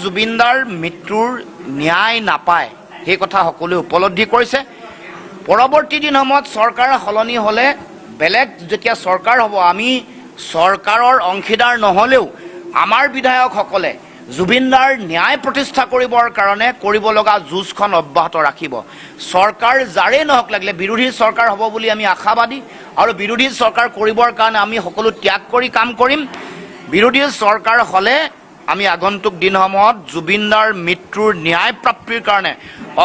জুবিনদাৰ মৃত্যুৰ ন্যায় নাপায় সেই কথা সকলোৱে উপলব্ধি কৰিছে। পৰৱৰ্তী দিনসমূহত চৰকাৰ সলনি হ'লে বেলেগ যেতিয়া চৰকাৰ হ'ব আমি চৰকাৰৰ অংশীদাৰ নহ'লেও আমাৰ বিধায়কসকলে জুবিনদাৰ ন্যায় প্ৰতিষ্ঠা কৰিবৰ কাৰণে কৰিব লগা যুঁজখন অব্যাহত ৰাখিব। চৰকাৰ যাৰেই নহওক লাগিলে বিৰোধী চৰকাৰ হ'ব বুলি আমি আশাবাদী আৰু বিৰোধী চৰকাৰ কৰিবৰ কাৰণে আমি সকলো ত্যাগ কৰি কাম কৰিম। বিৰোধী চৰকাৰ হ'লে আমি আগন্তুক দিনসমূহত জুবিনদাৰ মৃত্যুৰ ন্যায় প্ৰাপ্তিৰ কাৰণে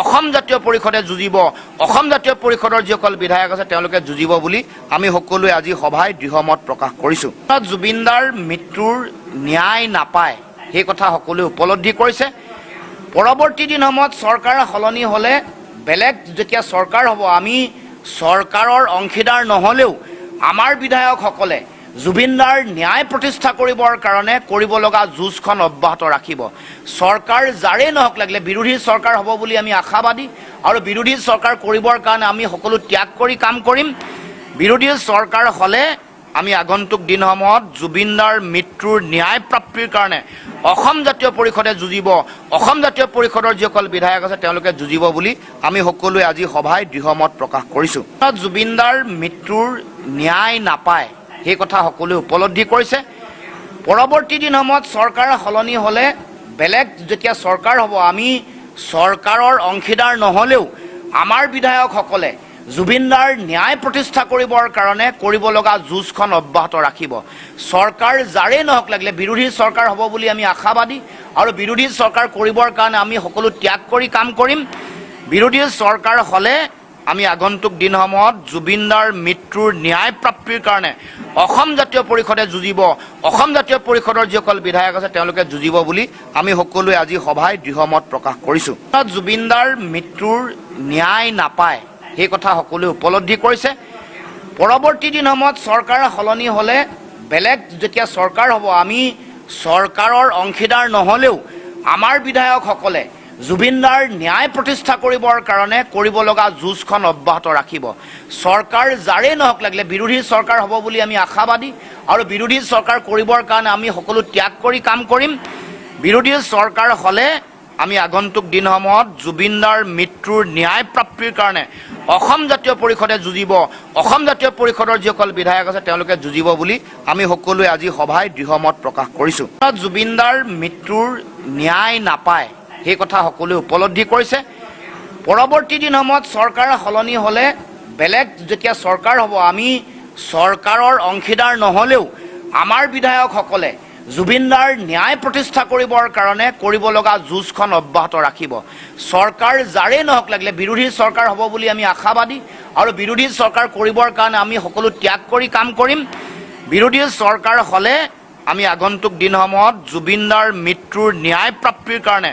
অসম জাতীয় পৰিষদে যুঁজিব। অসম জাতীয় পৰিষদৰ যিসকল বিধায়ক আছে তেওঁলোকে যুঁজিব বুলি আমি সকলোৱে আজি সভাই দৃঢ়মত প্ৰকাশ কৰিছোঁ। জুবিনদাৰ মৃত্যুৰ ন্যায় নাপায় সেই কথা সকলোৱে উপলব্ধি কৰিছে। পৰৱৰ্তী দিনসমূহত চৰকাৰ সলনি হ'লে বেলেগ যেতিয়া চৰকাৰ হ'ব আমি চৰকাৰৰ অংশীদাৰ নহ'লেও আমাৰ বিধায়কসকলে জুবিনদাৰ ন্যায় প্ৰতিষ্ঠা কৰিবৰ কাৰণে কৰিব লগা যুঁজখন অব্যাহত ৰাখিব। চৰকাৰ যাৰেই নহওক লাগিলে বিৰোধী চৰকাৰ হ'ব বুলি আমি আশাবাদী আৰু বিৰোধী চৰকাৰ কৰিবৰ কাৰণে আমি সকলো ত্যাগ কৰি কাম কৰিম। বিৰোধী চৰকাৰ হ'লে আমি আগন্তুক দিনসমূহত জুবিনদাৰ মৃত্যুৰ ন্যায় প্ৰাপ্তিৰ কাৰণে অসম জাতীয় পৰিষদে যুঁজিব। অসম জাতীয় পৰিষদৰ যিসকল বিধায়ক আছে তেওঁলোকে যুঁজিব বুলি আমি সকলোৱে আজি সভাই দৃঢ়মত প্ৰকাশ কৰিছোঁ। জুবিনদাৰ মৃত্যুৰ ন্যায় নাপায় সেই কথা সকলোৱে উপলব্ধি কৰিছে। পৰৱৰ্তী দিনসমূহত চৰকাৰ সলনি হ'লে বেলেগ যেতিয়া চৰকাৰ হ'ব আমি চৰকাৰৰ অংশীদাৰ নহ'লেও আমাৰ বিধায়কসকলে জুবিনদাৰ ন্যায় প্ৰতিষ্ঠা কৰিবৰ কাৰণে কৰিব লগা যুঁজখন অব্যাহত ৰাখিব। চৰকাৰ যাৰেই নহওক লাগিলে বিৰোধী চৰকাৰ হ'ব বুলি আমি আশাবাদী আৰু বিৰোধী চৰকাৰ কৰিবৰ কাৰণে আমি সকলো ত্যাগ কৰি কাম কৰিম। বিৰোধী চৰকাৰ হ'লে আমি আগন্তুক দিনসমূহত জুবিনদাৰ মৃত্যুৰ ন্যায় প্ৰাপ্তিৰ কাৰণে অসম জাতীয় পৰিষদে যুঁজিব। অসম জাতীয় পৰিষদৰ যিসকল বিধায়ক আছে তেওঁলোকে যুঁজিব বুলি আমি সকলোৱে আজি সভাই দৃঢ়মত প্ৰকাশ কৰিছোঁ। জুবিনদাৰ মৃত্যুৰ ন্যায় নাপায় সেই কথা সকলোৱে উপলব্ধি কৰিছে। পৰৱৰ্তী দিনসমূহত চৰকাৰ সলনি হ'লে বেলেগ যেতিয়া চৰকাৰ হ'ব আমি চৰকাৰৰ অংশীদাৰ নহ'লেও আমাৰ বিধায়কসকলে জুবিনদাৰ ন্যায় প্ৰতিষ্ঠা কৰিবৰ কাৰণে কৰিব লগা যুঁজখন অব্যাহত ৰাখিব। চৰকাৰ যাৰেই নহওক লাগিলে বিৰোধী চৰকাৰ হ'ব বুলি আমি আশাবাদী আৰু বিৰোধী চৰকাৰ কৰিবৰ কাৰণে আমি সকলো ত্যাগ কৰি কাম কৰিম। বিৰোধী চৰকাৰ হ'লে আমি আগন্তুক দিনসমূহত জুবিনদাৰ মৃত্যুৰ ন্যায় প্ৰাপ্তিৰ কাৰণে অসম জাতীয় পৰিষদে যুঁজিব। অসম জাতীয় পৰিষদৰ যিসকল বিধায়ক আছে তেওঁলোকে যুঁজিব বুলি আমি সকলোৱে আজি সভাই দৃঢ়মত প্ৰকাশ কৰিছোঁ। জুবিনদাৰ মৃত্যুৰ ন্যায় নাপায় সেই কথা সকলোৱে উপলব্ধি কৰিছে। পৰৱৰ্তী দিনসমূহত চৰকাৰ সলনি হ'লে বেলেগ যেতিয়া চৰকাৰ হ'ব আমি চৰকাৰৰ অংশীদাৰ নহ'লেও আমাৰ বিধায়কসকলে জুবিনদাৰ ন্যায় প্ৰতিষ্ঠা কৰিবৰ কাৰণে কৰিব লগা যুঁজখন অব্যাহত ৰাখিব। চৰকাৰ যাৰেই নহওক লাগিলে বিৰোধী চৰকাৰ হ'ব বুলি আমি আশাবাদী আৰু বিৰোধী চৰকাৰ কৰিবৰ কাৰণে আমি সকলো ত্যাগ কৰি কাম কৰিম। বিৰোধী চৰকাৰ হ'লে আমি আগন্তুক দিনসমূহত জুবিনদাৰ মৃত্যুৰ ন্যায় প্ৰাপ্তিৰ কাৰণে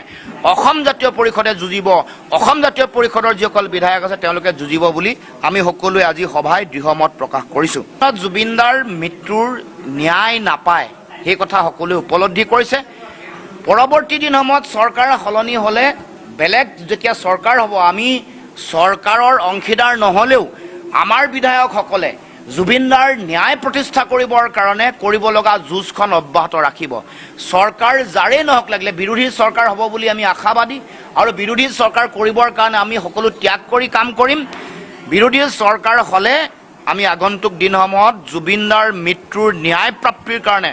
অসম জাতীয় পৰিষদে যুঁজিব। অসম জাতীয় পৰিষদৰ যিসকল বিধায়ক আছে তেওঁলোকে যুঁজিব বুলি আমি সকলোৱে আজি সভাই দৃঢ়মত প্ৰকাশ কৰিছোঁ। জুবিনদাৰ মৃত্যুৰ ন্যায় নাপায় সেই কথা সকলোৱে উপলব্ধি কৰিছে। পৰৱৰ্তী দিনসমূহত চৰকাৰ সলনি হ'লে বেলেগ যেতিয়া চৰকাৰ হ'ব আমি চৰকাৰৰ অংশীদাৰ নহ'লেও আমাৰ বিধায়কসকলে জুবিনদাৰ ন্যায় প্ৰতিষ্ঠা কৰিবৰ কাৰণে কৰিব লগা যুঁজখন অব্যাহত ৰাখিব। চৰকাৰ যাৰেই নহওক লাগিলে বিৰোধী চৰকাৰ হ'ব বুলি আমি আশাবাদী আৰু বিৰোধী চৰকাৰ কৰিবৰ কাৰণে আমি সকলো ত্যাগ কৰি কাম কৰিম। বিৰোধী চৰকাৰ হ'লে আমি আগন্তুক দিনসমূহত জুবিনদাৰ মৃত্যুৰ ন্যায় প্ৰাপ্তিৰ কাৰণে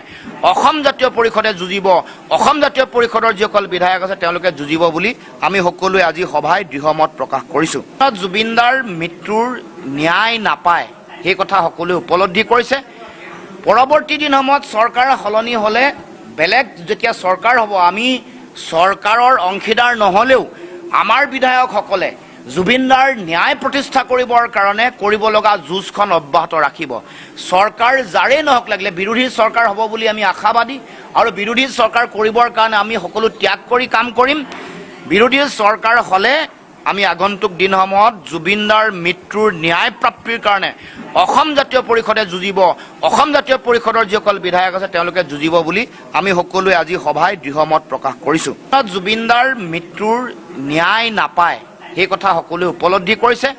অসম জাতীয় পৰিষদে যুঁজিব। অসম জাতীয় পৰিষদৰ যিসকল বিধায়ক আছে তেওঁলোকে যুঁজিব বুলি আমি সকলোৱে আজি সভাই দৃঢ়মত প্ৰকাশ কৰিছোঁ। জুবিনদাৰ মৃত্যুৰ ন্যায় নাপায় সেই কথা সকলোৱে উপলব্ধি কৰিছে। পৰৱৰ্তী দিনসমূহত চৰকাৰ সলনি হ'লে বেলেগ যেতিয়া চৰকাৰ হ'ব আমি চৰকাৰৰ অংশীদাৰ নহ'লেও আমাৰ বিধায়কসকলে জুবিনদাৰ ন্যায় প্ৰতিষ্ঠা কৰিবৰ কাৰণে কৰিব লগা যুঁজখন অব্যাহত ৰাখিব। চৰকাৰ যাৰেই নহওক লাগিলে বিৰোধী চৰকাৰ হ'ব বুলি আমি আশাবাদী আৰু বিৰোধী চৰকাৰ কৰিবৰ কাৰণে আমি সকলো ত্যাগ কৰি কাম কৰিম। বিৰোধী চৰকাৰ হ'লে আমি আগন্তুক দিনসমূহত জুবিনদাৰ মৃত্যুৰ ন্যায় প্ৰাপ্তিৰ কাৰণে অসম জাতীয় পৰিষদে যুঁজিব। অসম জাতীয় পৰিষদৰ যিসকল বিধায়ক আছে তেওঁলোকে যুঁজিব বুলি আমি সকলোৱে আজি সভাই দৃঢ়মত প্ৰকাশ কৰিছোঁ। জুবিনদাৰ মৃত্যুৰ ন্যায় নাপায় সেই কথা সকলোৱে উপলব্ধি কৰিছে।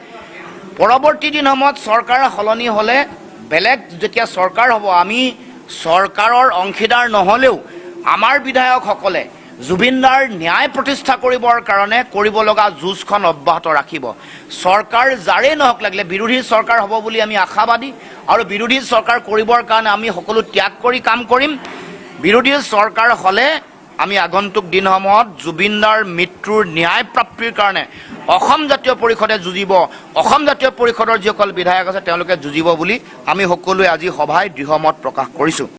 পৰৱৰ্তী দিনসমূহত চৰকাৰ সলনি হ'লে বেলেগ যেতিয়া চৰকাৰ হ'ব আমি চৰকাৰৰ অংশীদাৰ নহ'লেও আমাৰ বিধায়কসকলে জুবিনদাৰ ন্যায় প্ৰতিষ্ঠা কৰিবৰ কাৰণে কৰিব লগা যুঁজখন অব্যাহত ৰাখিব চৰকাৰ যাৰেই নহওক লাগিলে বিৰোধী চৰকাৰ হ'ব বুলি আমি আশাবাদী আৰু বিৰোধী চৰকাৰ কৰিবৰ কাৰণে আমি সকলো ত্যাগ কৰি কাম কৰিম বিৰোধী চৰকাৰ হ'লে আমি আগন্তুক দিনসমূহত জুবিনদাৰ মৃত্যুৰ ন্যায় প্ৰাপ্তিৰ কাৰণে অসম জাতীয় পৰিষদে যুঁজিব অসম জাতীয় পৰিষদৰ যিসকল বিধায়ক আছে তেওঁলোকে যুঁজিব বুলি আমি সকলোৱে আজি সভাই দৃঢ়মত প্ৰকাশ কৰিছোঁ।